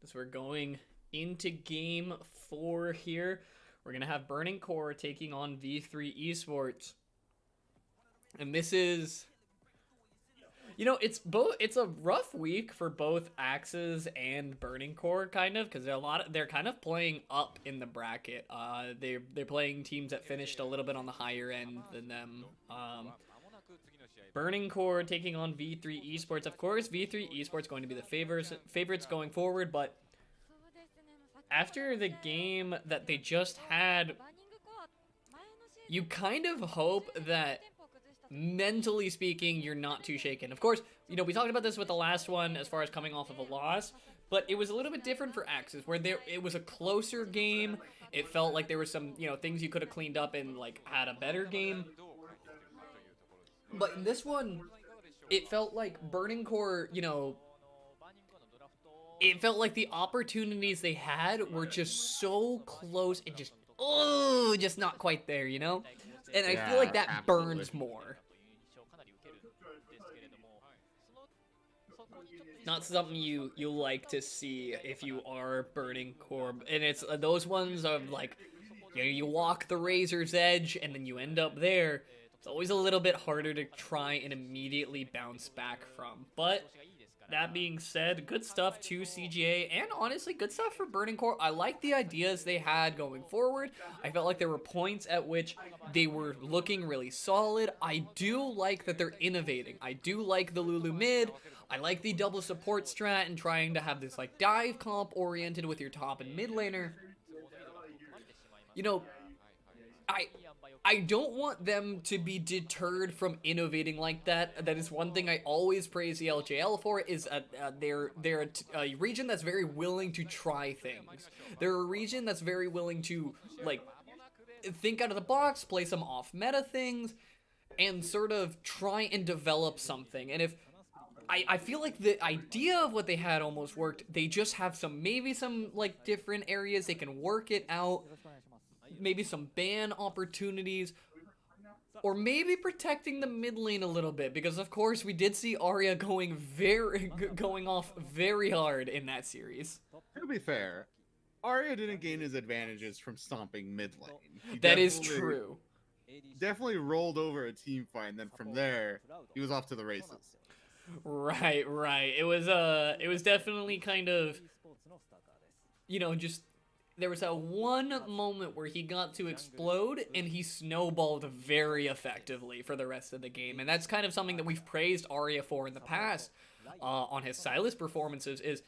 as we're going into game 4 here. We're going to have Burning Core taking on V3 Esports. And this is, it's a rough week for both Axes and Burning Core, kind of, because they're kind of playing up in the bracket. They're playing teams that finished a little bit on the higher end than them. Burning Core taking on V3 Esports. Of course, V3 Esports going to be the favorites going forward, but after the game that they just had, you kind of hope that, mentally speaking, you're not too shaken. Of course, we talked about this with the last one as far as coming off of a loss, but it was a little bit different for Axis, where it was a closer game. It felt like there were some, things you could have cleaned up and, had a better game. But in this one, it felt like Burning Core, it felt like the opportunities they had were just so close and just not quite there, And I feel like that absolutely burns more. Not something you like to see if you are Burning Core. And it's those ones of you walk the razor's edge and then you end up there. It's always a little bit harder to try and immediately bounce back from. But that being said, good stuff to CGA, and honestly, good stuff for Burning Core. I like the ideas they had going forward. I felt like there were points at which they were looking really solid. I do like that they're innovating. I do like the Lulu mid. I like the double support strat and trying to have this dive comp oriented with your top and mid laner. I don't want them to be deterred from innovating like that. That is one thing I always praise the LJL for, is they're a region that's very willing to try things. They're a region that's very willing to, think out of the box, play some off-meta things, and sort of try and develop something. And if I feel like the idea of what they had almost worked, they just have maybe some different areas they can work it out. Maybe some ban opportunities, or maybe protecting the mid lane a little bit, because of course we did see Arya going off very hard in that series. To be fair, Arya didn't gain his advantages from stomping mid lane. That is true. Definitely rolled over a team fight, and then from there he was off to the races. Right. It was definitely kind of, just. There was that one moment where he got to explode, and he snowballed very effectively for the rest of the game. And that's kind of something that we've praised Arya for in the past on his Sylas performances, is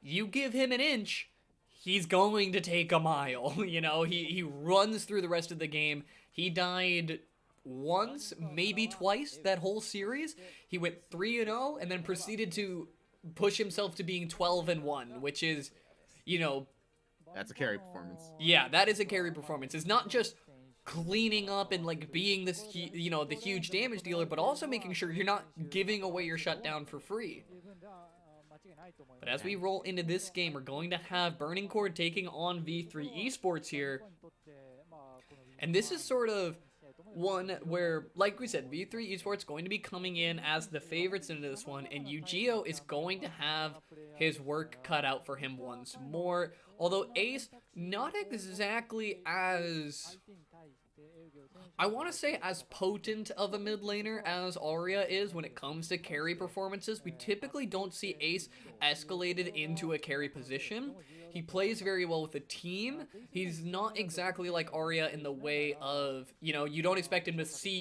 you give him an inch, he's going to take a mile. He runs through the rest of the game. He died once, maybe twice, that whole series. He went 3-0, and then proceeded to push himself to being 12-1, which is, that's a carry performance. Yeah, that is a carry performance. It's not just cleaning up and being this, the huge damage dealer, but also making sure you're not giving away your shutdown for free. But as we roll into this game, we're going to have Burning Core taking on V3 Esports here. And this is sort of one where, like we said, V3 Esports going to be coming in as the favorites into this one, and Yu-Gi-Oh is going to have his work cut out for him once more. Although Ace, not exactly as, I want to say, as potent of a mid laner as Arya is when it comes to carry performances. We typically don't see Ace escalated into a carry position. He plays very well with a team. He's not exactly like Arya in the way of, you don't expect to see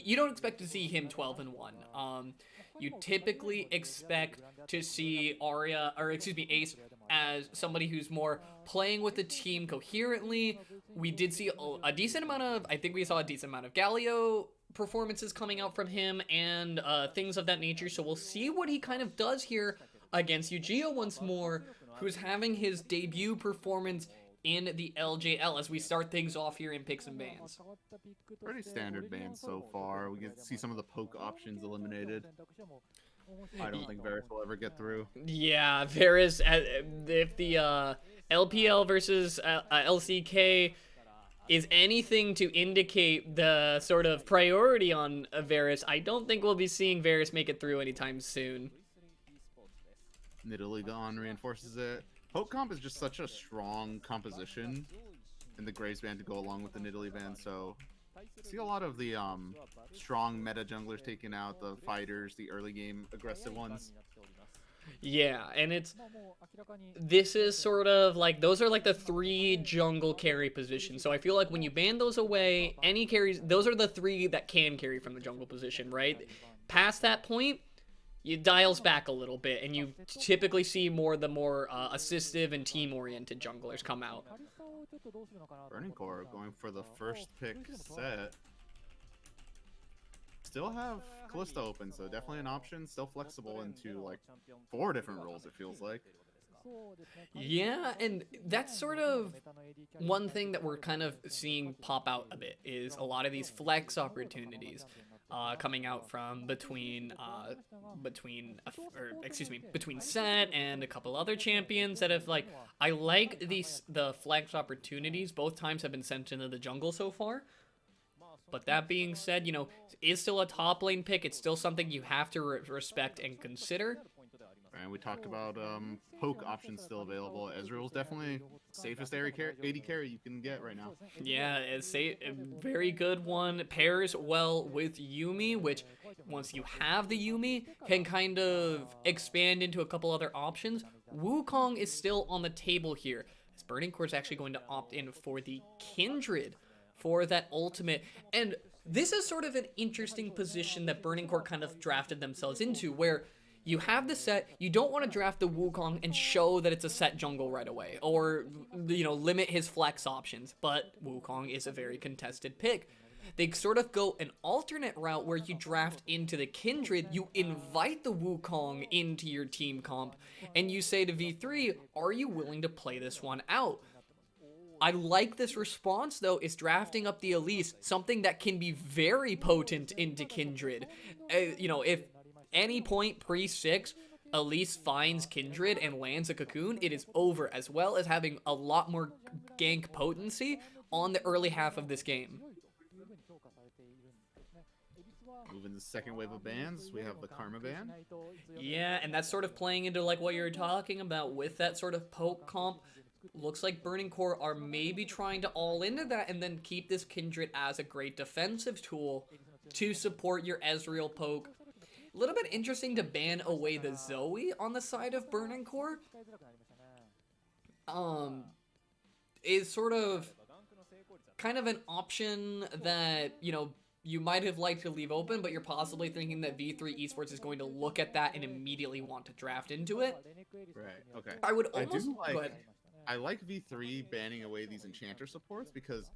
him 12-1. You typically expect to see Ace as somebody who's more playing with the team coherently. We did see a decent amount of Galio performances coming out from him and things of that nature. So we'll see what he kind of does here against Yu-Gi-Oh once more, who's having his debut performance in the LJL as we start things off here in picks and bans. Pretty standard bans so far. We get to see some of the poke options eliminated. I don't think Varus will ever get through. Yeah, Varus, if the LPL versus LCK is anything to indicate the sort of priority on Varus, I don't think we'll be seeing Varus make it through anytime soon. Nidalee gone reinforces it. Poke comp is just such a strong composition in the Graves band to go along with the Nidalee band, so I see a lot of the strong meta junglers taking out the fighters, the early game aggressive ones. Yeah, and this is sort of like, those are like the 3 jungle carry positions. So I feel like when you ban those away, any carries, those are the 3 that can carry from the jungle position, right? Past that point, it dials back a little bit, and you typically see the more assistive and team-oriented junglers come out. Burning Core going for the first pick set. Still have Kalista open, so definitely an option. Still flexible into like 4 different roles, it feels like. Yeah, and that's sort of one thing that we're kind of seeing pop out a bit, is a lot of these flex opportunities coming out from between Set and a couple other champions that have, like, I like the flex opportunities. Both times have been sent into the jungle so far. But that being said, is still a top lane pick. It's still something you have to respect and consider. And we talked about poke options still available. Ezreal's definitely safest AD carry you can get right now. Yeah, it's a very good one. Pairs well with Yuumi, which once you have the Yuumi, can kind of expand into a couple other options. Wukong is still on the table here. As Burning Core is actually going to opt in for the Kindred for that ultimate. And this is sort of an interesting position that Burning Core kind of drafted themselves into, where you have the set, you don't want to draft the Wukong and show that it's a set jungle right away, or, limit his flex options, but Wukong is a very contested pick. They sort of go an alternate route where you draft into the Kindred, you invite the Wukong into your team comp, and you say to V3, are you willing to play this one out? I like this response, though, is drafting up the Elise, something that can be very potent into Kindred. If any point pre-6, Elise finds Kindred and lands a cocoon, it is over, as well as having a lot more gank potency on the early half of this game. Moving the second wave of bans, we have the Karma ban. Yeah, and that's sort of playing into like what you're talking about with that sort of poke comp. Looks like Burning Core are maybe trying to all into that and then keep this Kindred as a great defensive tool to support your Ezreal poke. A little bit interesting to ban away the Zoe on the side of Burning Core. Is sort of kind of an option that, you might have liked to leave open, but you're possibly thinking that V3 Esports is going to look at that and immediately want to draft into it. Right, okay. I like V3 banning away these enchanter supports, because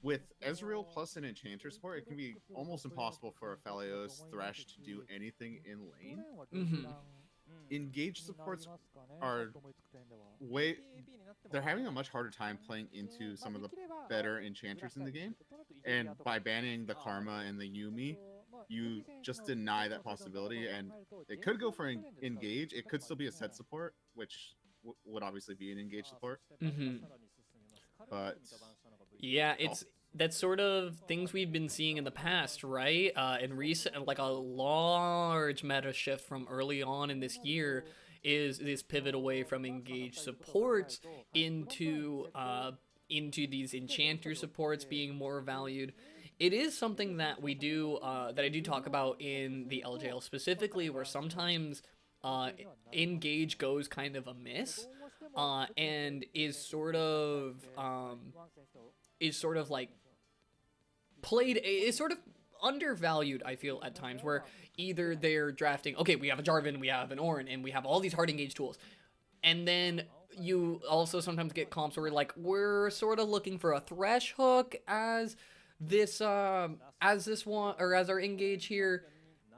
with Ezreal plus an enchanter support, it can be almost impossible for a Phalios Thresh to do anything in lane. Mm-hmm. Engage supports are they're having a much harder time playing into some of the better enchanters in the game, and by banning the Karma and the Yuumi, you just deny that possibility. And it could go for engage, it could still be a set support, which would obviously be an engage support. Mm-hmm. But yeah, that's sort of things we've been seeing in the past, right? In recent, like a large meta shift from early on in this year is this pivot away from engaged supports into these enchanter supports being more valued. It is something that we do that I do talk about in the LJL specifically, where sometimes engage goes kind of amiss, and is sort of like played, is sort of undervalued, I feel, at times, where either they're drafting, okay, we have a Jarvan, we have an Ornn, and we have all these hard engage tools, and then you also sometimes get comps where we're sort of looking for a Thresh hook as this one, or as our engage here.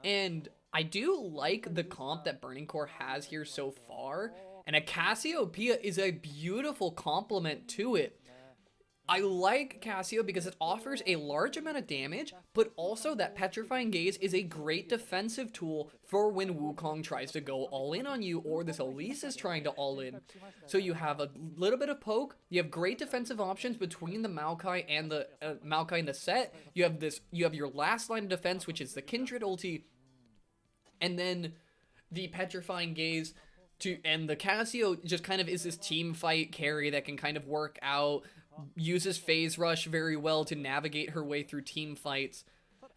And I do like the comp that Burning Core has here so far, and a Cassiopeia is a beautiful complement to it. I like Cassio because it offers a large amount of damage, but also that Petrifying Gaze is a great defensive tool for when Wukong tries to go all in on you, or this Elise is trying to all in. So you have a little bit of poke, you have great defensive options between the Maokai and the set. You have your last line of defense, which is the Kindred ulti, and then the Petrifying Gaze And the Casio just kind of is this team fight carry that can kind of work out, uses phase rush very well to navigate her way through team fights.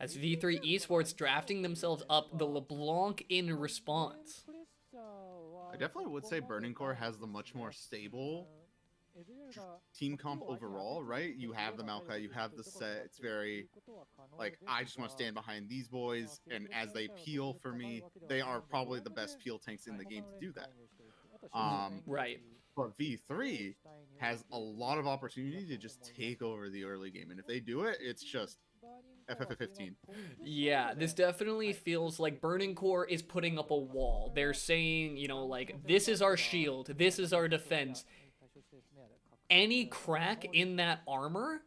As V3 Esports drafting themselves up the LeBlanc in response. I definitely would say Burning Core has the much more stable team comp overall, right? You have the Maokai, you have the set. It's very like, I just want to stand behind these boys, and as they peel for me, they are probably the best peel tanks in the game to do that. Right. But V3 has a lot of opportunity to just take over the early game, and if they do it, it's just FF15. Yeah, this definitely feels like Burning Core is putting up a wall. They're saying, you know, like, this is our shield, this is our defense. Any crack in that armor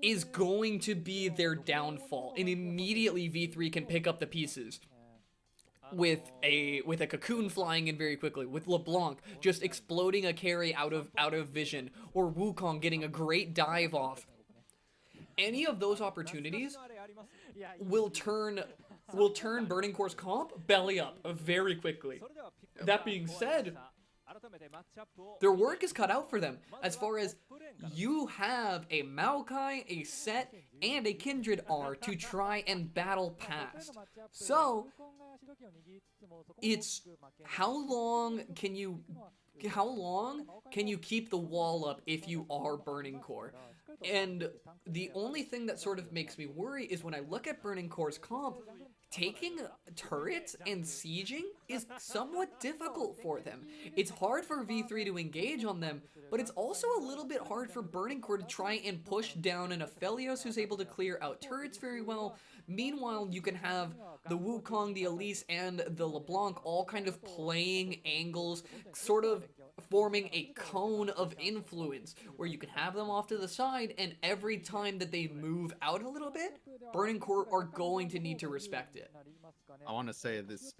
is going to be their downfall, and immediately V3 can pick up the pieces. With a cocoon flying in very quickly, with LeBlanc just exploding a carry out of vision, or Wukong getting a great dive off. Any of those opportunities will turn Burning Core's comp belly up very quickly. That being said, their work is cut out for them as far as you have a Maokai, a Set, and a Kindred R to try and battle past. So, it's how long can you keep the wall up if you are Burning Core? And the only thing that sort of makes me worry is when I look at Burning Core's comp, taking turrets and sieging is somewhat difficult for them. It's hard for V3 to engage on them, but it's also a little bit hard for Burning Core to try and push down an Aphelios who's able to clear out turrets very well. Meanwhile, you can have the Wukong, the Elise, and the LeBlanc all kind of playing angles, sort of forming a cone of influence, where you can have them off to the side, and every time that they move out a little bit, Burning Core are going to need to respect it. I want to say this is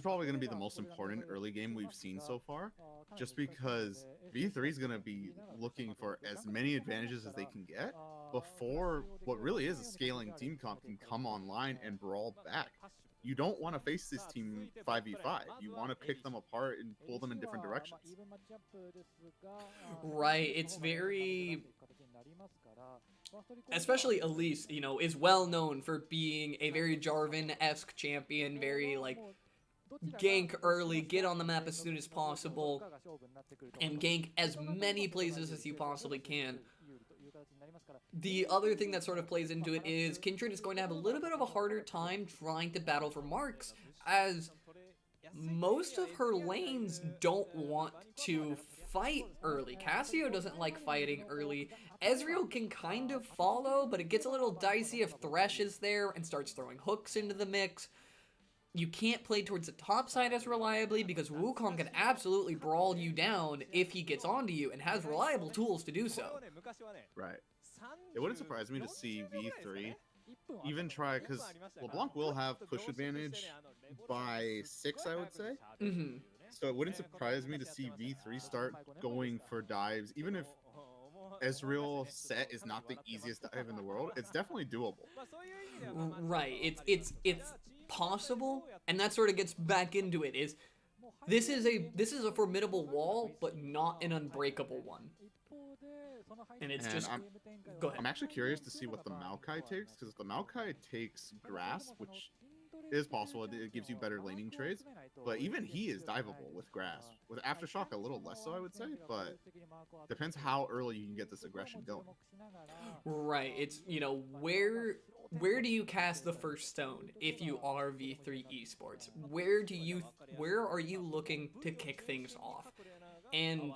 probably going to be the most important early game we've seen so far, just because V3 is going to be looking for as many advantages as they can get before what really is a scaling team comp can come online and brawl back. You don't want to face this team 5v5. You want to pick them apart and pull them in different directions. Right, it's very... Especially Elise, you know, is well known for being a very Jarvan-esque champion, very, like, gank early, get on the map as soon as possible, and gank as many places as you possibly can. The other thing that sort of plays into it is Kindred is going to have a little bit of a harder time trying to battle for marks, as most of her lanes don't want to fight early. Casio doesn't like fighting early. Ezreal can kind of follow, but it gets a little dicey if Thresh is there and starts throwing hooks into the mix. You can't play towards the top side as reliably because Wukong can absolutely brawl you down if he gets onto you and has reliable tools to do so. Right. It wouldn't surprise me to see V3 even try, because LeBlanc will have push advantage by 6, I would say. Mm-hmm. So it wouldn't surprise me to see V3 start going for dives, even if Ezreal set is not the easiest dive in the world. It's definitely doable. Right. It's possible, and that sort of gets back into it. This is a formidable wall, but not an unbreakable one. And it's just... Go ahead. I'm actually curious to see what the Maokai takes, because if the Maokai takes Grasp, which is possible, it gives you better laning trades, but even he is diveable with Grasp. With Aftershock, a little less so, I would say, but depends how early you can get this aggression going. Right, it's, you know, where do you cast the first stone if you are V3 Esports? Where are you looking to kick things off? And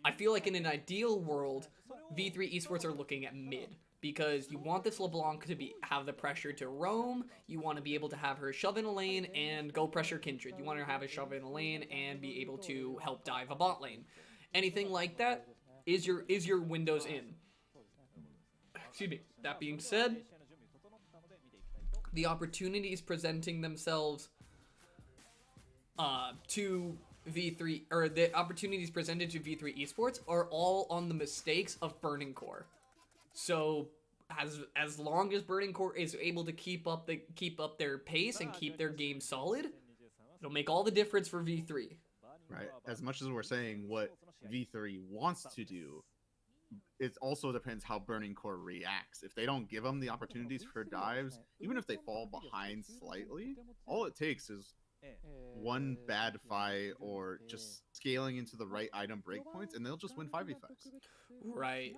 I feel like in an ideal world, V3 Esports are looking at mid, because you want this LeBlanc to have the pressure to roam, you want to be able to have her shove in a lane and go pressure Kindred, you want her to have a shove in a lane and be able to help dive a bot lane. Anything like that is your windows in. Excuse me. That being said, the opportunities presenting themselves to V3, or the opportunities presented to V3 Esports are all on the mistakes of Burning Core. So as long as Burning Core is able to keep up their pace and keep their game solid, It'll make all the difference for V3. Right. As much as we're saying what V3 wants to do, it also depends how Burning Core reacts. If they don't give them the opportunities for dives, even if they fall behind slightly, all it takes is one bad fight or just scaling into the right item breakpoints, and they'll just win 5v5s. Right.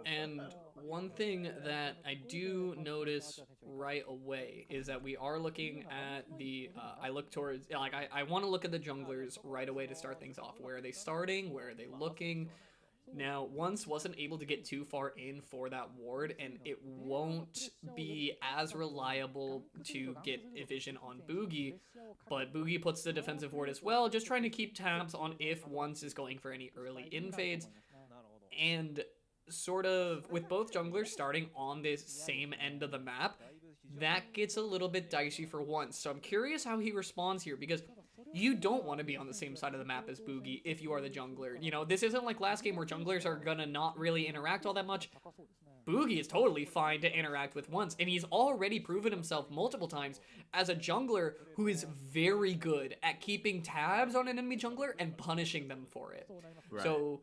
And one thing that I do notice right away is that we are looking at the, I look towards, like, I want to look at the junglers right away to start things off. Where are they starting? Where are they looking? Now, Once wasn't able to get too far in for that ward, and it won't be as reliable to get a vision on Boogie, but Boogie puts the defensive ward as well, just trying to keep tabs on if Once is going for any early invades. And sort of, with both junglers starting on this same end of the map, that gets a little bit dicey for Once. So I'm curious how he responds here, because you don't want to be on the same side of the map as Boogie if you are the jungler. You know, this isn't like last game where junglers are gonna not really interact all that much. Boogie is totally fine to interact with Once, and he's already proven himself multiple times as a jungler who is very good at keeping tabs on an enemy jungler and punishing them for it. Right. So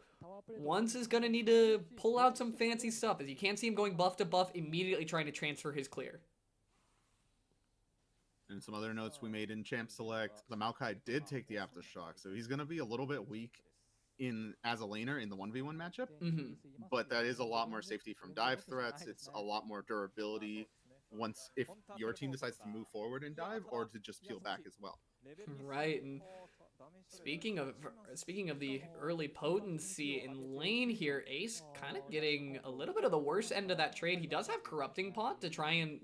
Once is gonna need to pull out some fancy stuff, as you can't see him going buff to buff, immediately trying to transfer his clear. And some other notes we made in Champ Select, the Maokai did take the Aftershock, so he's going to be a little bit weak as a laner in the 1v1 matchup. Mm-hmm. But that is a lot more safety from dive threats. It's a lot more durability if your team decides to move forward and dive, or to just peel back as well. Right, and speaking of the early potency in lane here, Ace kind of getting a little bit of the worst end of that trade. He does have Corrupting Pot to try and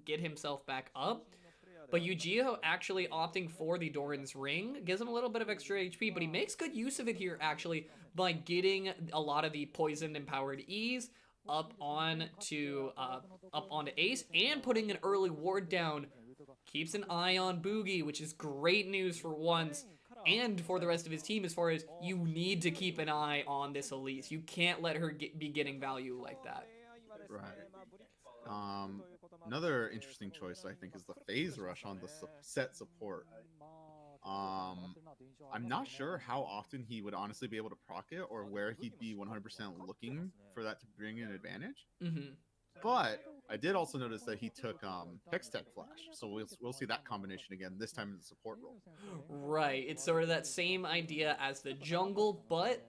get himself back up. But Yu-Gi-Oh actually opting for the Doran's Ring gives him a little bit of extra HP, but he makes good use of it here actually by getting a lot of the poison empowered E's up onto Ace and putting an early ward down. Keeps an eye on Boogie, which is great news for Once and for the rest of his team, as far as you need to keep an eye on this Elise. You can't let her be getting value like that. Right. Another interesting choice, I think, is the Phase Rush on the set support. I'm not sure how often he would honestly be able to proc it, or where he'd be 100% looking for that to bring an advantage. Mm-hmm. But I did also notice that he took Hextech Flash, so we'll see that combination again, this time in the support role. Right, it's sort of that same idea as the jungle, but,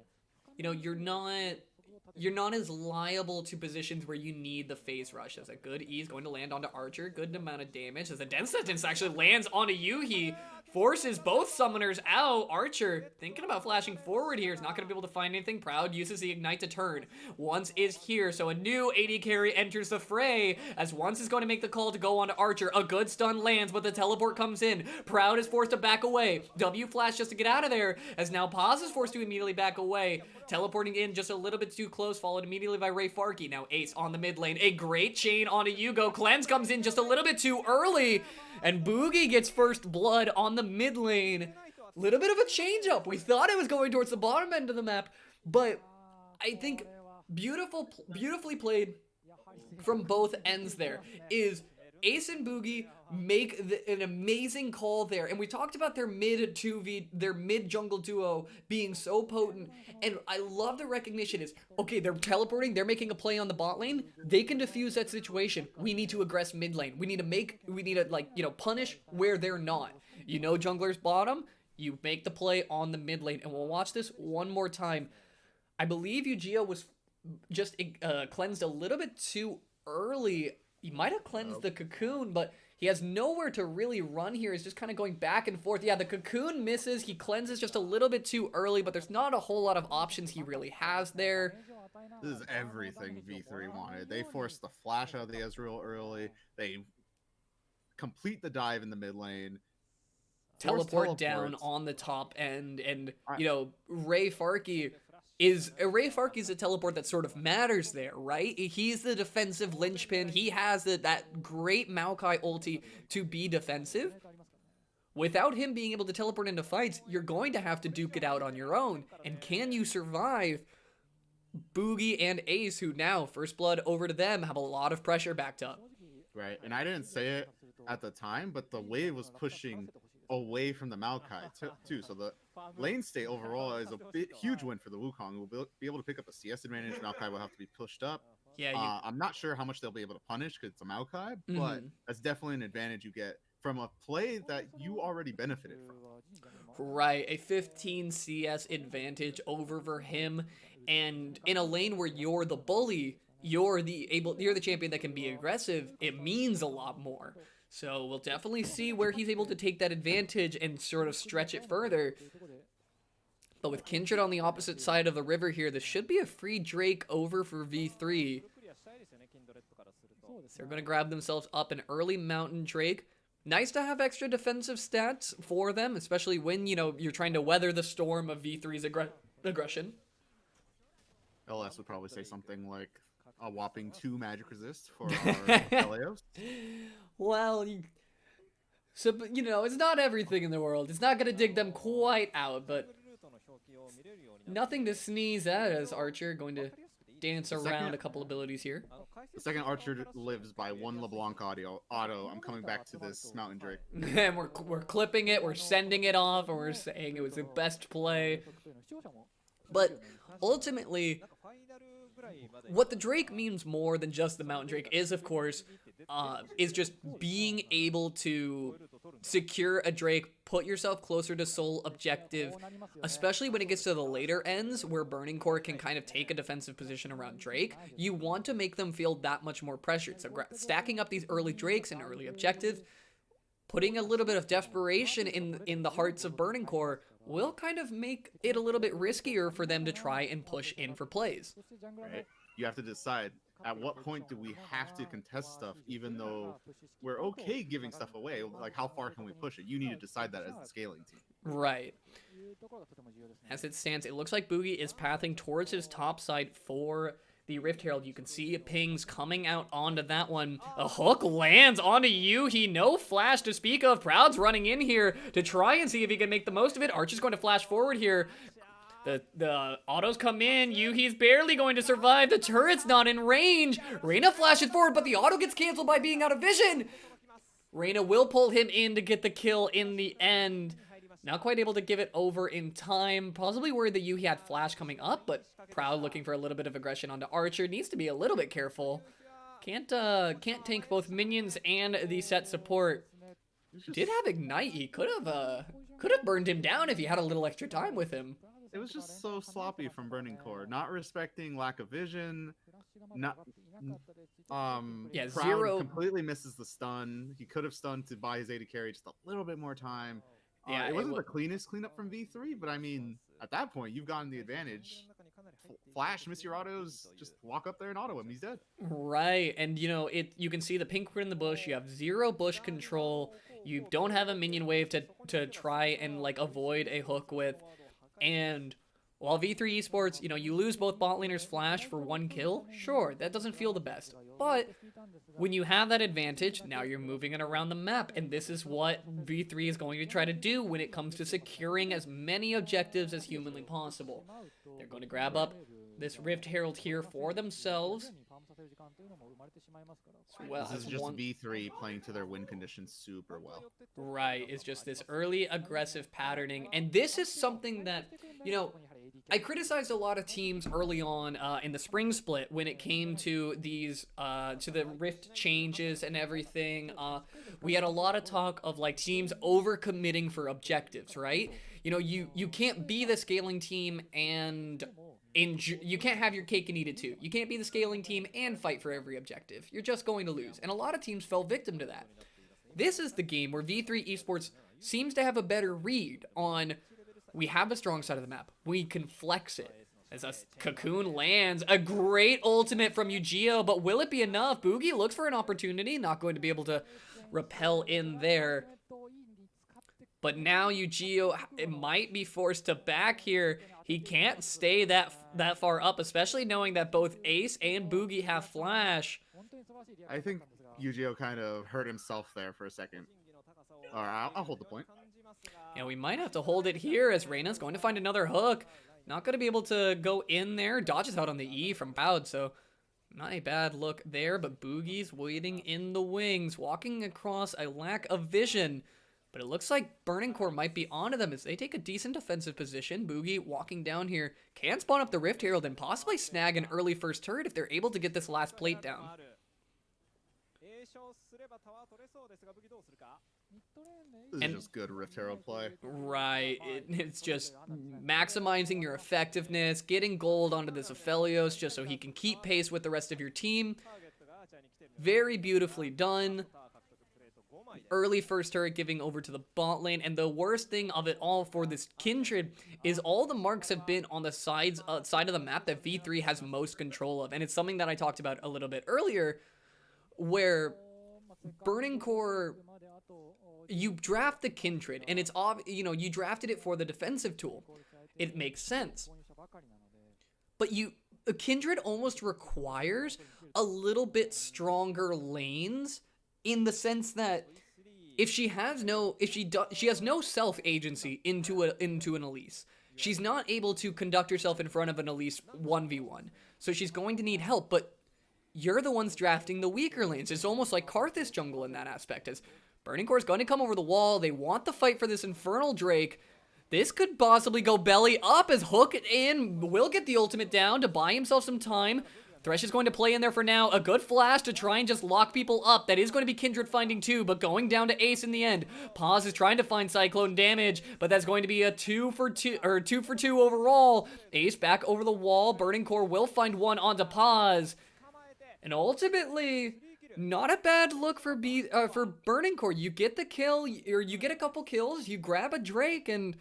you know, you're not as liable to positions where you need the phase rush. As a good E is going to land onto Archer, good amount of damage. As the dense sentence actually lands onto Yuhi, forces both summoners out. Archer thinking about flashing forward here. Is not going to be able to find anything. Proud uses the Ignite to turn. Once is here, so a new AD carry enters the fray, as Once is going to make the call to go onto Archer. A good stun lands, but the teleport comes in. Proud is forced to back away. W flash just to get out of there, as now Paz is forced to immediately back away. Teleporting in just a little bit too close, followed immediately by Ray Farkey. Now Ace on the mid lane. A great chain onto Yugo. Cleanse comes in just a little bit too early, and Boogie gets first blood on the mid lane. Little bit of a change up. We thought it was going towards the bottom end of the map, but I think beautifully played from both ends there is Ace and Boogie make an amazing call there, and we talked about their mid jungle duo being so potent, and I love the recognition is, okay, they're teleporting, they're making a play on the bot lane, they can defuse that situation. We need to aggress mid lane. We need to like, you know, punish where they're not. You know, jungler's bottom, you make the play on the mid lane, and we'll watch this one more time. I believe Yu-Gi-Oh was just cleansed a little bit too early. He might have cleansed the cocoon, but he has nowhere to really run here. He's just kind of going back and forth. Yeah, the cocoon misses. He cleanses just a little bit too early, but there's not a whole lot of options he really has there. This is everything V3 wanted. They forced the flash out of the Ezreal early. They complete the dive in the mid lane. Teleport down on the top end, and, you know, Ray Farkey is a teleport that sort of matters there, right? He's the defensive linchpin. He has that great Maokai ulti to be defensive. Without him being able to teleport into fights, you're going to have to duke it out on your own. And can you survive? Boogie and Ace, who now, first blood over to them, have a lot of pressure backed up. Right, and I didn't say it at the time, but the wave was pushing away from the Maokai too. So the lane state overall is a huge win for the Wukong. We'll be able to pick up a CS advantage. Maokai will have to be pushed up. Yeah, I'm not sure how much they'll be able to punish because it's a Maokai, but Mhm. that's definitely an advantage you get from a play that you already benefited from. Right, a 15 CS advantage over for him, and in a lane where you're the bully, you're the champion that can be aggressive. It means a lot more. So we'll definitely see where he's able to take that advantage and sort of stretch it further. But with Kindred on the opposite side of the river here, this should be a free Drake over for V3. So they're going to grab themselves up an early Mountain Drake. Nice to have extra defensive stats for them, especially when, you're trying to weather the storm of V3's aggression. LS would probably say something like a whopping 2 magic resist for our Leos. Well, it's not everything in the world. It's not going to dig them quite out, but nothing to sneeze at as Archer going to dance around a couple abilities here. The second Archer lives by 1 LeBlanc auto. I'm coming back to this Mountain Drake. And we're clipping it, we're sending it off, and we're saying it was the best play. But ultimately, what the Drake means more than just the Mountain Drake is, of course, is just being able to secure a Drake, put yourself closer to Soul objective, especially when it gets to the later ends where Burning Core can kind of take a defensive position around Drake. You want to make them feel that much more pressured. So stacking up these early Drakes and early objectives, putting a little bit of desperation in the hearts of Burning Core will kind of make it a little bit riskier for them to try and push in for plays. Right? You have to decide, at what point do we have to contest stuff, even though we're okay giving stuff away? Like, how far can we push it? You need to decide that as the scaling team. Right. As it stands, it looks like Boogie is pathing towards his top side for the Rift Herald. You can see pings coming out onto that one. A hook lands onto Yuhi. No flash to speak of. Proud's running in here to try and see if he can make the most of it. Archer's going to flash forward here. The autos come in. Yuhi's barely going to survive. The turret's not in range. Reyna flashes forward, but the auto gets canceled by being out of vision. Reyna will pull him in to get the kill in the end. Not quite able to give it over in time. Possibly worried that Yuhi had flash coming up, but Proud looking for a little bit of aggression onto Archer. Needs to be a little bit careful. Can't tank both minions and the set support. Did have Ignite. He could have burned him down if he had a little extra time with him. It was just so sloppy from Burning Core, not respecting lack of vision. Yeah, Proud zero. Completely misses the stun. He could have stunned to buy his AD carry just a little bit more time. Yeah, it wasn't the cleanest cleanup from V3, but I mean, at that point, you've gotten the advantage. Flash, miss your autos, just walk up there and auto him. He's dead. Right, and you can see the pink in the bush. You have zero bush control. You don't have a minion wave to try and avoid a hook with. And while V3 Esports, you lose both bot laners flash for 1 kill, sure, that doesn't feel the best. But when you have that advantage, now you're moving it around the map, and this is what V3 is going to try to do when it comes to securing as many objectives as humanly possible. They're going to grab up this Rift Herald here for themselves. Well, this is just V3 playing to their win conditions super well. Right, it's just this early aggressive patterning, and this is something that, I criticized a lot of teams early on in the spring split when it came to these, to the Rift changes and everything. We had a lot of talk of teams overcommitting for objectives, right? You can't be the scaling team and you can't have your cake and eat it too. You can't be the scaling team and fight for every objective. You're just going to lose. And a lot of teams fell victim to that. This is the game where V3 Esports seems to have a better read on, we have a strong side of the map. We can flex it. As a Cocoon lands, a great ultimate from Yu-Gi-Oh, but will it be enough? Boogie looks for an opportunity, not going to be able to repel in there. But now Yu-Gi-Oh, it might be forced to back here. He can't stay that far up, especially knowing that both Ace and Boogie have flash. I think Yu-Gi-Oh kind of hurt himself there for a second. Alright, I'll hold the point. Yeah, we might have to hold it here as Reyna's going to find another hook. Not going to be able to go in there. Dodges out on the E from Proud, so not a bad look there. But Boogie's waiting in the wings, walking across a lack of vision. But it looks like Burning Core might be onto them as they take a decent defensive position. Boogie walking down here can spawn up the Rift Herald and possibly snag an early first turret if they're able to get this last plate down. This is just good Rift Herald play. Right, it's just maximizing your effectiveness, getting gold onto this Aphelios just so he can keep pace with the rest of your team. Very beautifully done. Early first turret giving over to the bot lane, and the worst thing of it all for this Kindred is all the marks have been on the side of the map that V3 has most control of, and it's something that I talked about a little bit earlier, where Burning Core, you draft the Kindred, and it's you drafted it for the defensive tool. It makes sense. But a Kindred almost requires a little bit stronger lanes in the sense that she has no self agency into an Elise. She's not able to conduct herself in front of an Elise 1v1. So she's going to need help, but you're the ones drafting the weaker lanes. It's almost like Karthus jungle in that aspect, as Burning Core is going to come over the wall. They want the fight for this Infernal Drake. This could possibly go belly up as Hook will get the ultimate down to buy himself some time. Thresh is going to play in there for now. A good flash to try and just lock people up. That is going to be Kindred finding 2, but going down to Ace in the end. Paz is trying to find Cyclone damage, but that's going to be a 2 for 2 overall. Ace back over the wall. Burning Core will find 1 onto Paz. And ultimately, not a bad look for Burning Core. You get the kill, or you get a couple kills, you grab a Drake, and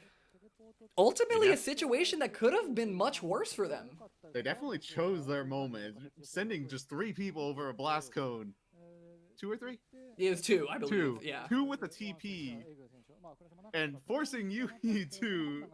ultimately a situation that could have been much worse for them. They definitely chose their moment, sending just 3 people over a blast cone. 2 or 3? It was 2, I believe. 2. Yeah. 2 with a TP, and forcing you to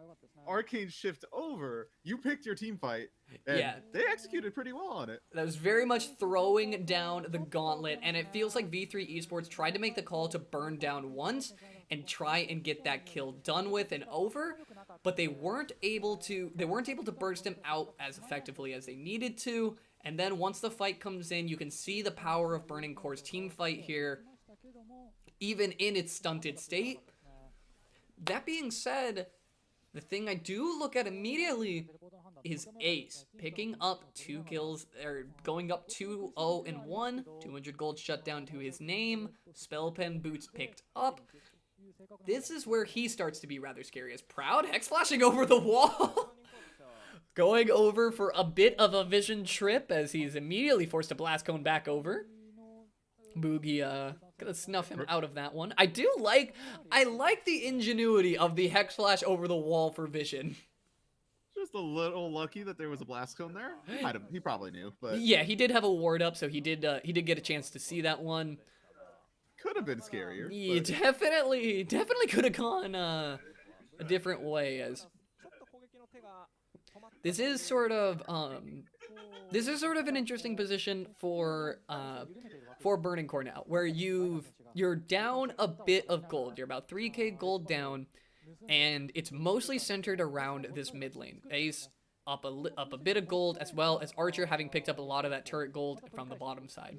arcane shift over. You picked your team fight, and they executed pretty well on it. That was very much throwing down the gauntlet, and it feels like V3 Esports tried to make the call to burn down once and try and get that kill done with and over, but they weren't able to burst him out as effectively as they needed to. And then once the fight comes in, you can see the power of Burning Core's team fight here, even in its stunted state. That being said, the thing I do look at immediately is Ace picking up 2 kills, or going up 2-0-1, 200 gold shut down to his name, spell pen boots picked up. This is where he starts to be rather scary, as Proud Hex flashing over the wall. Going over for a bit of a vision trip as he's immediately forced to blast cone back over. Boogie gonna snuff him out of that one. I like the ingenuity of the Hex Flash over the wall for vision. Just a little lucky that there was a blast cone there. He probably knew, but yeah, he did have a ward up, so he did get a chance to see that one. Could have been scarier. Yeah, definitely could have gone a different way, as this is sort of an interesting position for Burning Core now, where you're down a bit of gold. You're about 3k gold down, and it's mostly centered around this mid lane. Ace up a bit of gold, as well as Archer having picked up a lot of that turret gold from the bottom side.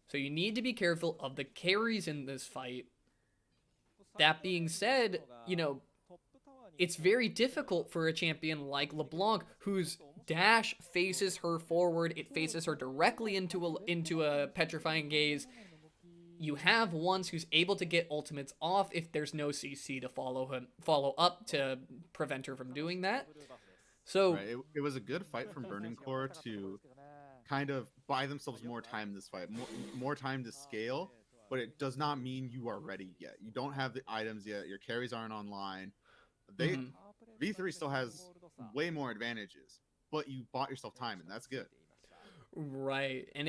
So you need to be careful of the carries in this fight. That being said, it's very difficult for a champion like LeBlanc, whose dash faces her forward. It faces her directly into a petrifying gaze. You have Once who's able to get ultimates off if there's no CC to follow up to prevent her from doing that. So right. It was a good fight from Burning Core to kind of buy themselves more time in this fight, more time to scale, but it does not mean you are ready yet. You don't have the items yet. Your carries aren't online. V3 still has way more advantages, but you bought yourself time, and that's good. Right, and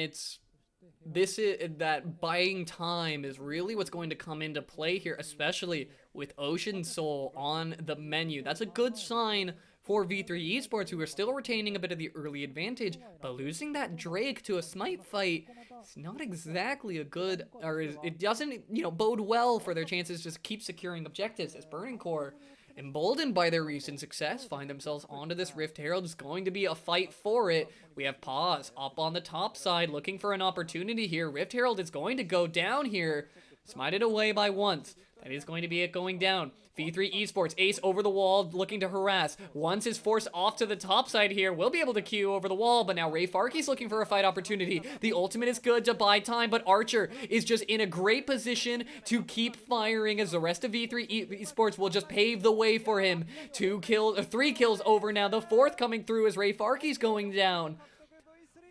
that buying time is really what's going to come into play here, especially with Ocean Soul on the menu. That's a good sign for V3 Esports, who are still retaining a bit of the early advantage, but losing that Drake to a Smite fight is not exactly a good, or it doesn't, bode well for their chances to keep securing objectives, as Burning Core, emboldened by their recent success, find themselves onto this Rift Herald. It's going to be a fight for it. We have Paz up on the top side looking for an opportunity here. Rift Herald is going to go down here. Smited away by once. That is going to be it going down. V3 Esports, Ace over the wall, looking to harass. Once is forced off to the top side here. Will be able to queue over the wall, but now Ray Farkey's looking for a fight opportunity. The ultimate is good to buy time, but Archer is just in a great position to keep firing as the rest of V3 Esports will just pave the way for him. 3 kills over now. The 4th coming through as Ray Farkey's going down.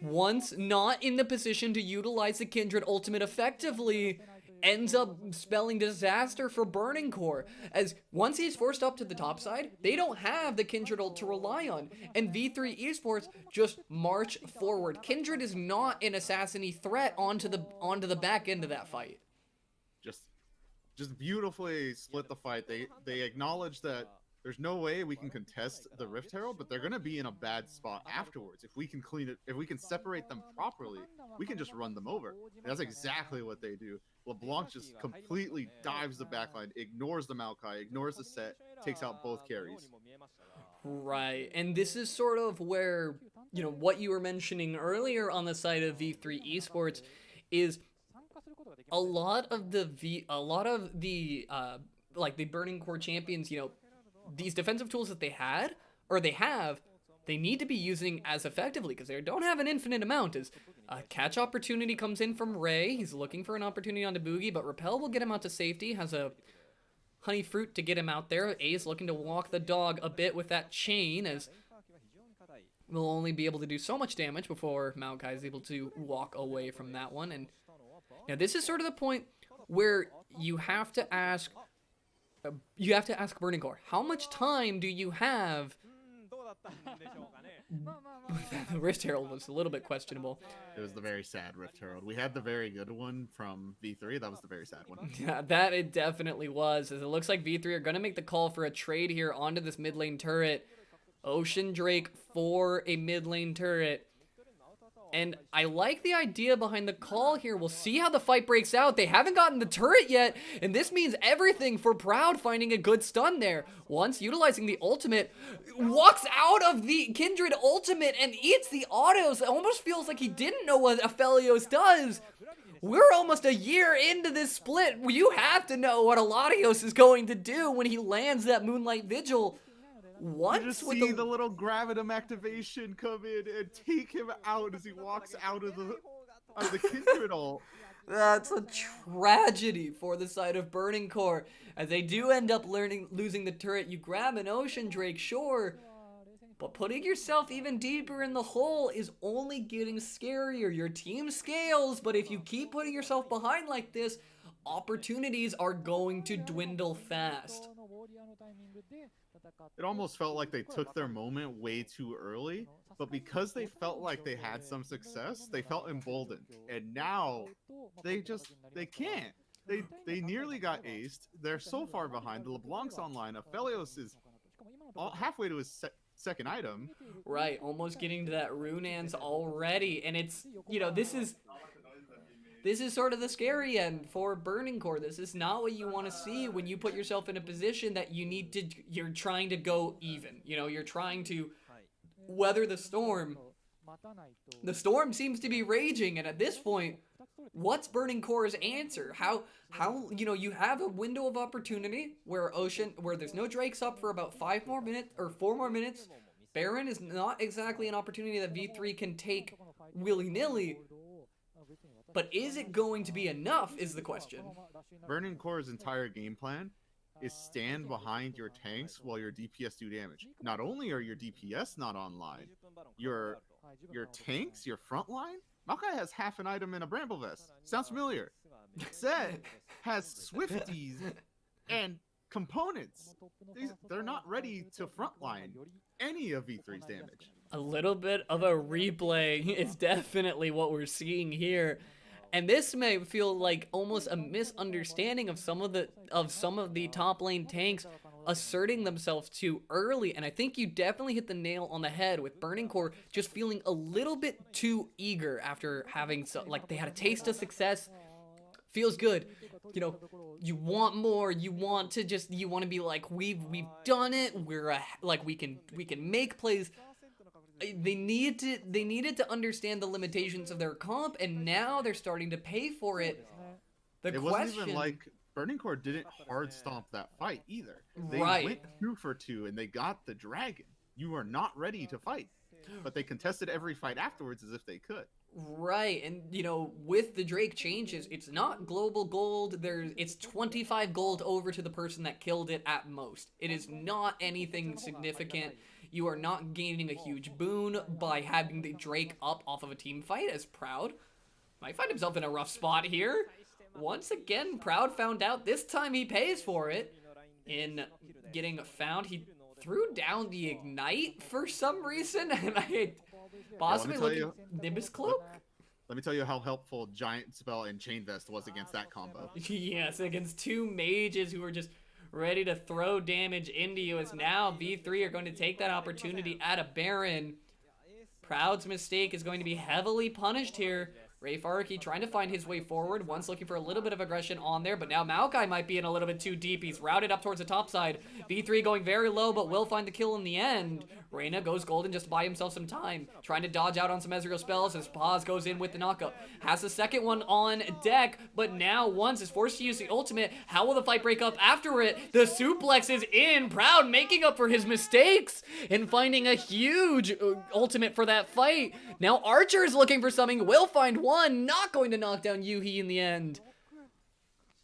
Once not in the position to utilize the Kindred ultimate effectively, ends up spelling disaster for Burning Core, as once he's forced up to the top side, they don't have the Kindred ult to rely on, and V3 Esports just march forward. Kindred is not an assassin-y threat onto the back end of that fight. Just beautifully split the fight. They acknowledge that there's no way we can contest the Rift Herald, but they're going to be in a bad spot afterwards. If we can clean it, if we can separate them properly, we can just run them over. And that's exactly what they do. LeBlanc just completely dives the backline, ignores the Maokai, ignores the set, takes out both carries. Right, and this is sort of where, you know, what you were mentioning earlier on the side of V3 Esports is a lot of the like the Burning Core champions, you know, these defensive tools that they had, or they have, they need to be using as effectively, because they don't have an infinite amount. As a catch opportunity comes in from Ray, he's looking for an opportunity onto Boogie, but Repel will get him out to safety, has a honey fruit to get him out there. A's looking to walk the dog a bit with that chain, as will only be able to do so much damage before Maokai is able to walk away from that one. And now this is sort of the point where you have to ask Burning Core, how much time do you have? The Rift Herald was a little bit questionable. It was the very sad Rift Herald. We had the very good one from V3. That was the very sad one. Yeah, that it definitely was, as it looks like V3 are going to make the call for a trade here onto this mid lane turret. Ocean Drake for a mid lane turret. And I like the idea behind the call here. We'll see how the fight breaks out. They haven't gotten the turret yet, and this means everything for Proud finding a good stun there. Once utilizing the ultimate, walks out of the Kindred ultimate and eats the autos. It almost feels like he didn't know what Aphelios does. We're almost a year into this split. You have to know what Aladios is going to do when he lands that Moonlight Vigil. You just see the little Gravitum activation come in and take him out as he walks out of the Kindred ult. That's a tragedy for the side of Burning Core. As they do end up losing the turret, you grab an Ocean Drake, sure, but putting yourself even deeper in the hole is only getting scarier. Your team scales, but if you keep putting yourself behind like this, opportunities are going to dwindle fast. It almost felt like they took their moment way too early, but because they felt like they had some success, they felt emboldened. And now they can't. They nearly got aced. They're so far behind. The LeBlanc's online. Aphelios is halfway to his second item. Right, almost getting to that Runans already. And it's, you know, this is sort of the scary end for Burning Core. This is not what you want to see when you put yourself in a position that you're trying to go even. You know, you're trying to weather the storm. The storm seems to be raging, and at this point, what's Burning Core's answer? How you know, you have a window of opportunity where there's no Drakes up for about 4 more minutes. Baron is not exactly an opportunity that V3 can take willy-nilly. But is it going to be enough is the question. Burning Core's entire game plan is stand behind your tanks while your DPS do damage. Not only are your DPS not online, your tanks, your front line, Maokai has half an item in a Bramble Vest. Sounds familiar. Zed has Swifties and components. They're not ready to frontline any of V3's damage. A little bit of a replay is definitely what we're seeing here. And this may feel like almost a misunderstanding of some of the top lane tanks asserting themselves too early. And I think you definitely hit the nail on the head with Burning Core just feeling a little bit too eager after having they had a taste of success. Feels good. You know, you want more. You want to be like, we've done it. We're we can make plays. They needed to understand the limitations of their comp, and now they're starting to pay for it. The It question, wasn't even like Burning Core didn't hard stomp that fight either. They right? went 2 for 2 and they got the dragon. You are not ready to fight, but they contested every fight afterwards as if they could. Right, and you know, with the Drake changes, it's not global gold. It's 25 gold over to the person that killed it at most. It is not anything significant. You are not gaining a huge boon by having the Drake up off of a team fight, as Proud might find himself in a rough spot here. Once again, Proud found out. This time he pays for it in getting found. He threw down the Ignite for some reason, and I possibly looking Nimbus Cloak. Let me tell you how helpful Giant Spell and Chain Vest was against that combo. Yes, against two mages who were just ready to throw damage into you, as now V3 are going to take that opportunity at a Baron. Proud's mistake is going to be heavily punished here. Ray Faraki trying to find his way forward, once looking for a little bit of aggression on there, but now Maokai might be in a little bit too deep. He's routed up towards the top side. V3 going very low, but will find the kill in the end. Reyna goes golden just to buy himself some time, trying to dodge out on some Ezreal spells as Paz goes in with the knockup. Has the second one on deck, but now once is forced to use the ultimate. How will the fight break up after it? The suplex is in. Proud making up for his mistakes and finding a huge ultimate for that fight. Now Archer is looking for something, will find one, not going to knock down Yuhi in the end.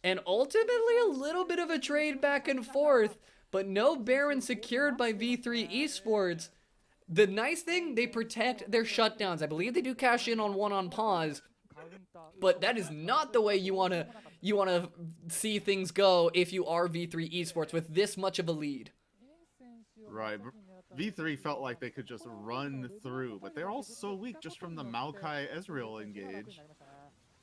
And ultimately a little bit of a trade back and forth, but no Baron secured by V3 Esports. The nice thing, they protect their shutdowns. I believe they do cash in on one on pause, but that is not the way you want to see things go if you are V3 Esports with this much of a lead. Right. V3 felt like they could just run through, but they're all so weak just from the Maokai Ezreal engage.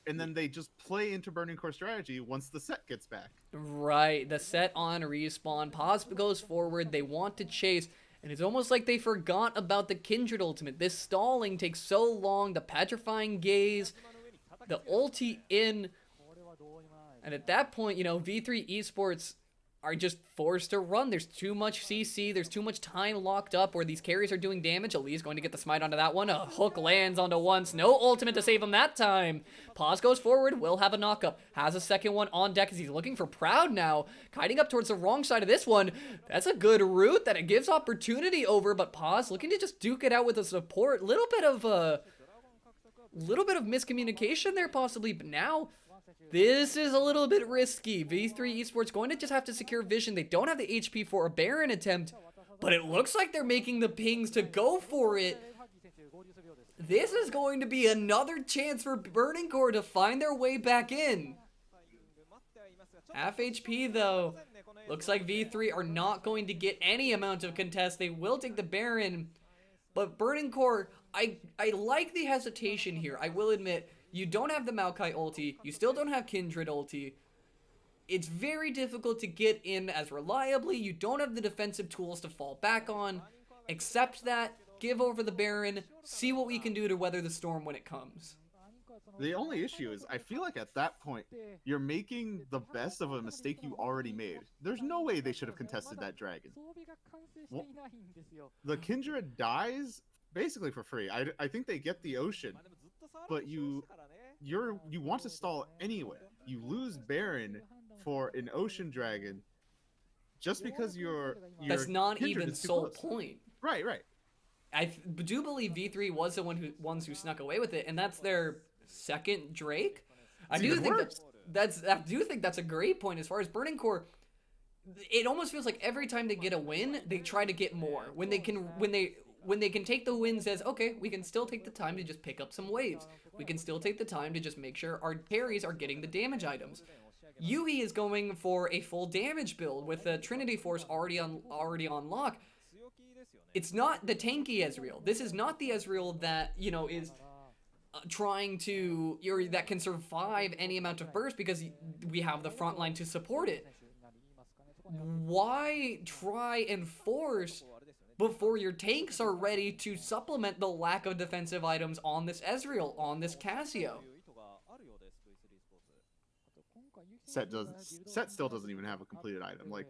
And then they just play into Burning Core strategy once the set gets back. Right, the set on respawn. Paz goes forward, they want to chase, and it's almost like they forgot about the Kindred ultimate. This stalling takes so long, the Petrifying Gaze, the ulti in, and at that point, you know, V3 Esports are just forced to run. There's too much CC, there's too much time locked up where these carries are doing damage. Ali's going to get the smite onto that one. A hook lands onto once. No ultimate to save him that time. Paz goes forward, will have a knockup. Has a second one on deck as he's looking for Proud now. Kiting up towards the wrong side of this one. That's a good route that it gives opportunity over, but Paz looking to just duke it out with a support. Little bit of miscommunication there possibly, but now this is a little bit risky. V3 Esports going to just have to secure vision. They don't have the HP for a Baron attempt, but it looks like they're making the pings to go for it. This is going to be another chance for Burning Core to find their way back in. Half HP though. Looks like V3 are not going to get any amount of contest. They will take the Baron, but Burning Core, I like the hesitation here. I will admit, you don't have the Maokai ulti. You still don't have Kindred ulti. It's very difficult to get in as reliably. You don't have the defensive tools to fall back on. Accept that. Give over the Baron. See what we can do to weather the storm when it comes. The only issue is, I feel like at that point, you're making the best of a mistake you already made. There's no way they should have contested that dragon. Well, the Kindred dies basically for free. I think they get the ocean, but you want to stall anyway. You lose Baron for an ocean dragon just because your that's not Kindred even is too sole close. point. Right. I do believe V3 was the ones who snuck away with it, and that's their second Drake. I do think that's a great point as far as Burning Core. It almost feels like every time they get a win, they try to get more. When they can take the wins as, okay, we can still take the time to just pick up some waves. We can still take the time to just make sure our carries are getting the damage items. Yuhi is going for a full damage build with the Trinity Force already on lock. It's not the tanky Ezreal. This is not the Ezreal that, you know, is trying to, that can survive any amount of burst because we have the front line to support it. Why try and force before your tanks are ready to supplement the lack of defensive items on this Ezreal, on this Cassio? Set still doesn't even have a completed item. Like,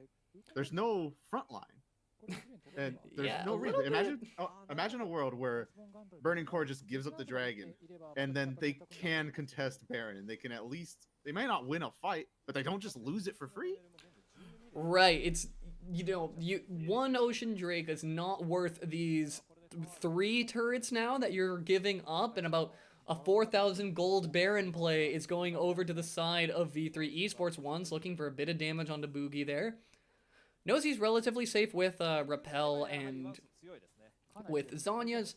there's no front line. And there's Yeah, no a reason. little bit. Imagine a world where Burning Core just gives up the dragon, and then they can contest Baron, and they can at least they may not win a fight, but they don't just lose it for free. Right, it's, one Ocean Drake is not worth these 3 turrets now that you're giving up, and about a 4,000 gold Baron play is going over to the side of V3 Esports. One's looking for a bit of damage onto Boogie there. Knows he's relatively safe with Repel and with Zanya's,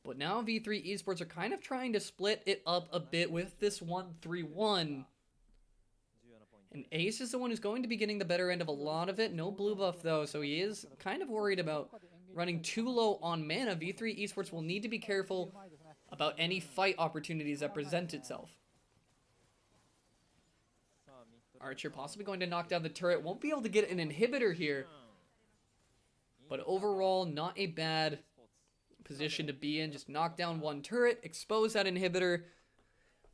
but now V3 Esports are kind of trying to split it up a bit with this 1-3-1. And Ace is the one who's going to be getting the better end of a lot of it. No blue buff, though, so he is kind of worried about running too low on mana. V3 Esports will need to be careful about any fight opportunities that present itself. Archer possibly going to knock down the turret. Won't be able to get an inhibitor here. But overall, not a bad position to be in. Just knock down one turret, expose that inhibitor,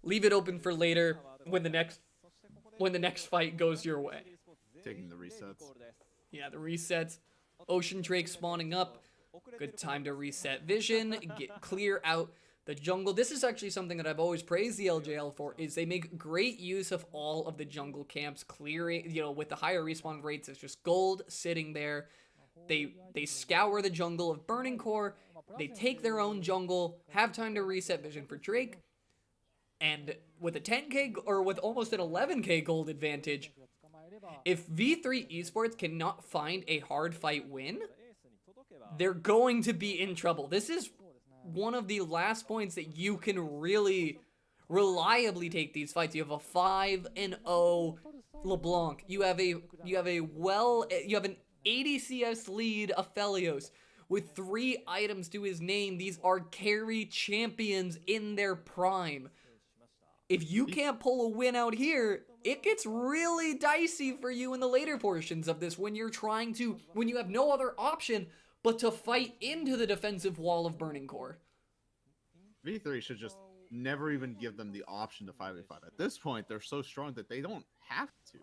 leave it open for later when the next fight goes your way. Taking the resets. Yeah, the resets. Ocean Drake spawning up. Good time to reset vision, clear out the jungle. This is actually something that I've always praised the LJL for, is they make great use of all of the jungle camps, clearing, with the higher respawn rates. It's just gold sitting there. They scour the jungle of Burning Core. They take their own jungle, have time to reset vision for Drake. And with a 10k, or with almost an 11k gold advantage, if V3 Esports cannot find a hard fight win, they're going to be in trouble. This is one of the last points that you can really reliably take these fights. You have a 5-0 LeBlanc. You have an 80 CS lead Aphelios with 3 items to his name. These are carry champions in their prime. If you can't pull a win out here, it gets really dicey for you in the later portions of this when you have no other option but to fight into the defensive wall of Burning Core. V3 should just never even give them the option to 5v5. At this point, they're so strong that they don't have to.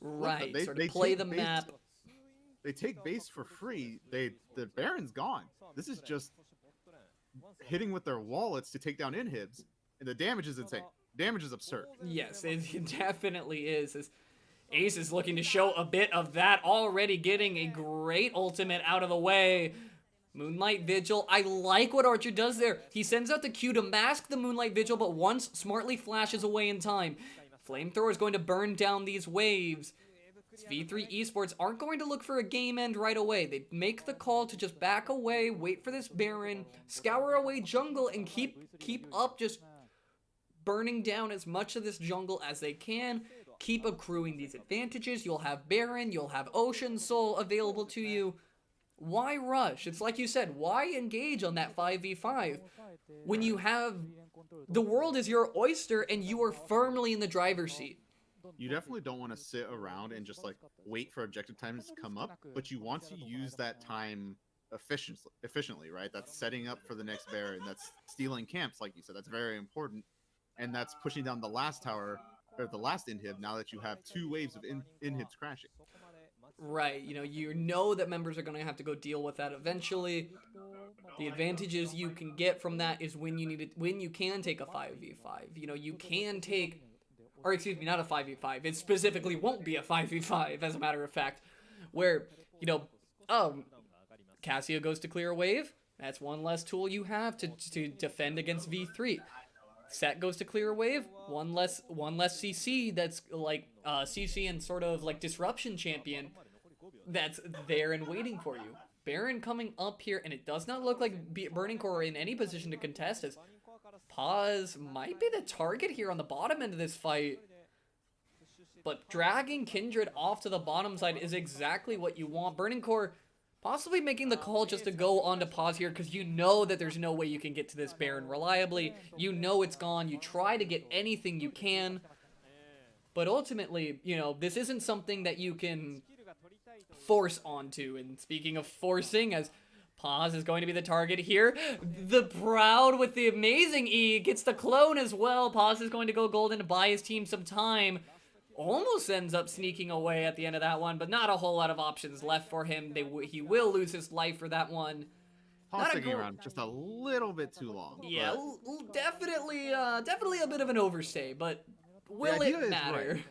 Right, they play the map. They take base for free. The Baron's gone. This is just hitting with their wallets to take down inhibs. And the damage is insane. Damage is absurd. Yes, it definitely is. As Ace is looking to show a bit of that, already getting a great ultimate out of the way. Moonlight Vigil. I like what Archer does there. He sends out the Q to mask the Moonlight Vigil, but once smartly flashes away in time. Flamethrower is going to burn down these waves. V3 Esports aren't going to look for a game end right away. They make the call to just back away, wait for this Baron, scour away jungle, and keep up just burning down as much of this jungle as they can. Keep accruing these advantages. You'll have Baron, you'll have Ocean Soul available to you. Why rush? It's like you said, why engage on that 5v5 when you have the world is your oyster and you are firmly in the driver's seat? You definitely don't want to sit around and just wait for objective times to come up, but you want to use that time efficiently, right? That's setting up for the next Baron, that's stealing camps, like you said. That's very important, and that's pushing down the last tower, or the last inhib, now that you have 2 waves of inhibs crashing. Right, you know that members are going to have to go deal with that eventually. The advantages you can get from that is when you can take a 5v5. You can take, or excuse me, not a 5v5. It specifically won't be a 5v5, as a matter of fact, where, Cassia goes to clear a wave. That's one less tool you have to defend against V3. Set goes to clear a wave, one less CC that's like CC and sort of like disruption champion that's there and waiting for you. Baron coming up here, and it does not look like Burning Core are in any position to contest, as Paz might be the target here on the bottom end of this fight. But dragging Kindred off to the bottom side is exactly what you want. Burning Core possibly making the call just to go on to pause here, because you know that there's no way you can get to this Baron reliably. You know it's gone. You try to get anything you can. But ultimately, this isn't something that you can force onto. And speaking of forcing, as Paz is going to be the target here, the Proud with the amazing E gets the clone as well. Paz is going to go golden to buy his team some time. almost ends up sneaking away at the end of that one, but not a whole lot of options left for him. He will lose his life for that one. Paul sticking around just a little bit too long. Yeah, definitely a bit of an overstay, but will the idea it matter? Right.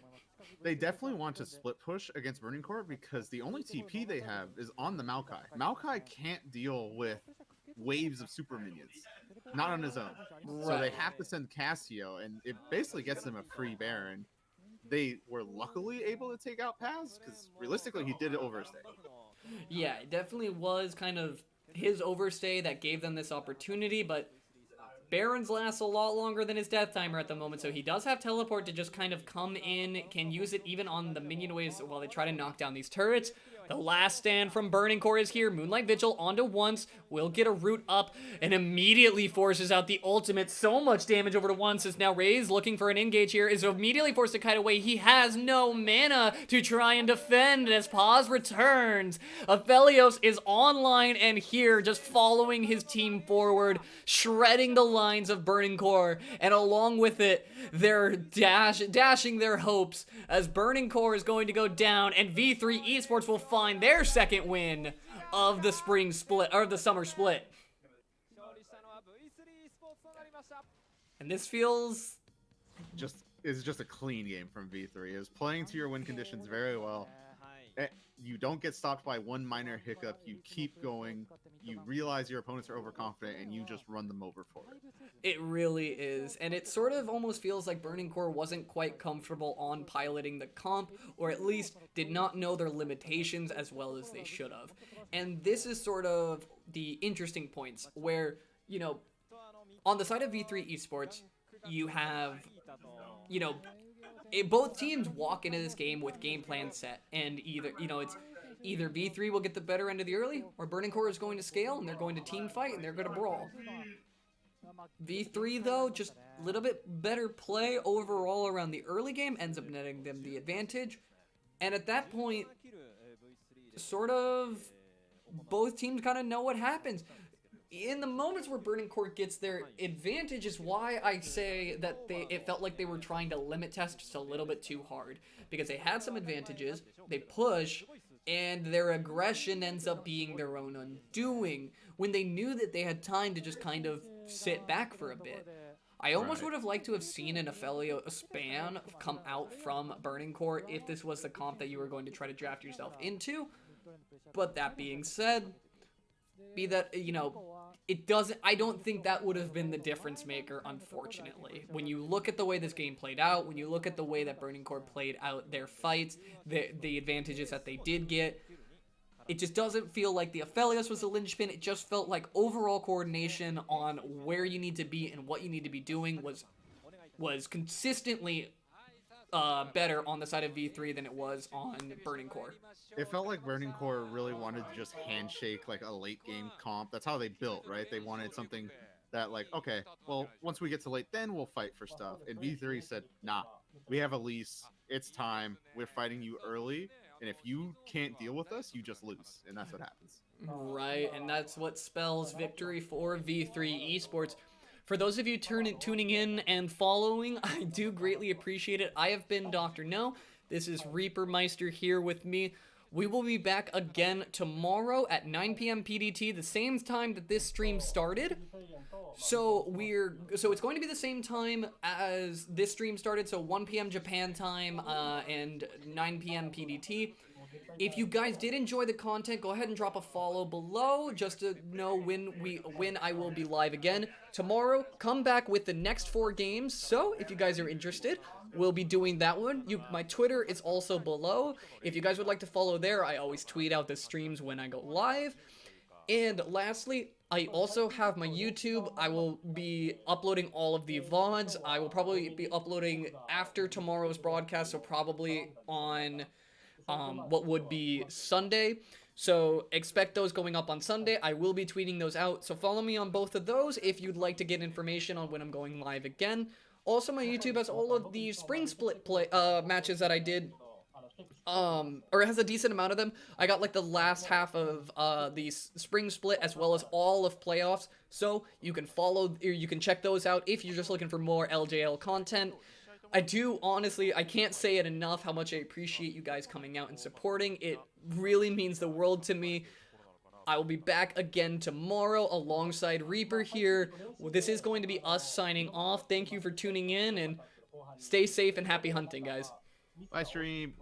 They definitely want to split push against Burning Core because the only TP they have is on the Maokai. Maokai can't deal with waves of super minions, not on his own. Right. So they have to send Cassio, and it basically gets them a free Baron. They were luckily able to take out Paz because realistically he did overstay. Yeah, it definitely was kind of his overstay that gave them this opportunity, but Baron's lasts a lot longer than his death timer at the moment, so he does have teleport to just kind of come in, can use it even on the minion waves while they try to knock down these turrets. The last stand from Burning Core is here. Moonlight Vigil onto once, will get a root up, and immediately forces out the ultimate. So much damage over to once as now Ray's looking for an engage here, is immediately forced to kite away. He has no mana to try and defend as Paz returns. Aphelios is online and here, just following his team forward, shredding the lines of Burning Core, and along with it, they're dashing their hopes as Burning Core is going to go down, and V3 Esports will find their second win of the spring split, or the summer split. And this feels is just a clean game from V3. It was playing to your win conditions very well. You don't get stopped by one minor hiccup. You keep going. You realize your opponents are overconfident, and you just run them over for it. It really is. And it sort of almost feels like Burning Core wasn't quite comfortable on piloting the comp, or at least did not know their limitations as well as they should have. And this is sort of the interesting points where, you know, on the side of V3 Esports, you have, you know, both teams walk into this game with game plans set, and it's either V3 will get the better end of the early, or Burning Core is going to scale, and they're going to team fight, and they're going to brawl. V3, though, just a little bit better play overall around the early game, ends up netting them the advantage, and at that point, sort of, both teams kind of know what happens. In the moments where Burning Core gets their advantage is why I say that it felt like they were trying to limit test just a little bit too hard. Because they had some advantages, they push, and their aggression ends up being their own undoing when they knew that they had time to just kind of sit back for a bit. I almost would have liked to have seen an Aphelio span come out from Burning Core if this was the comp that you were going to try to draft yourself into. But that being said, I don't think that would have been the difference maker, unfortunately. When you look at the way this game played out, when you look at the way that Burning Core played out their fights, the advantages that they did get, it just doesn't feel like the Aphelios was the linchpin. It just felt like overall coordination on where you need to be and what you need to be doing was consistently better on the side of V3 than it was on Burning Core. It felt like Burning Core really wanted to just handshake like a late game comp. That's how they built, right? They wanted something that like, okay, well, once we get to late, then we'll fight for stuff. And V3 said, nah, we have a lease. It's time. We're fighting you early. And if you can't deal with us, you just lose. And that's what happens. Right, and that's what spells victory for V3 Esports. For those of you tuning in and following, I do greatly appreciate it. I have been Dr. No. This is Reaper Meister here with me. We will be back again tomorrow at 9 p.m. PDT, the same time that this stream started. So it's going to be the same time as this stream started, so 1 p.m. Japan time and 9 p.m. PDT. If you guys did enjoy the content, go ahead and drop a follow below just to know when I will be live again. Tomorrow, come back with the next 4 games. So if you guys are interested, we'll be doing that one. My Twitter is also below. If you guys would like to follow there, I always tweet out the streams when I go live. And lastly, I also have my YouTube. I will be uploading all of the VODs. I will probably be uploading after tomorrow's broadcast, so probably on what would be Sunday. So expect those going up on Sunday. I will be tweeting those out. So follow me on both of those if you'd like to get information on when I'm going live again. Also, my YouTube has all of the spring split matches that I did. Or it has a decent amount of them. I got like the last half of the spring split as well as all of playoffs. So you can check those out if you're just looking for more LJL content. I do, honestly, I can't say it enough how much I appreciate you guys coming out and supporting. It really means the world to me. I will be back again tomorrow alongside Reaper here. This is going to be us signing off. Thank you for tuning in, and stay safe and happy hunting, guys. Bye, stream.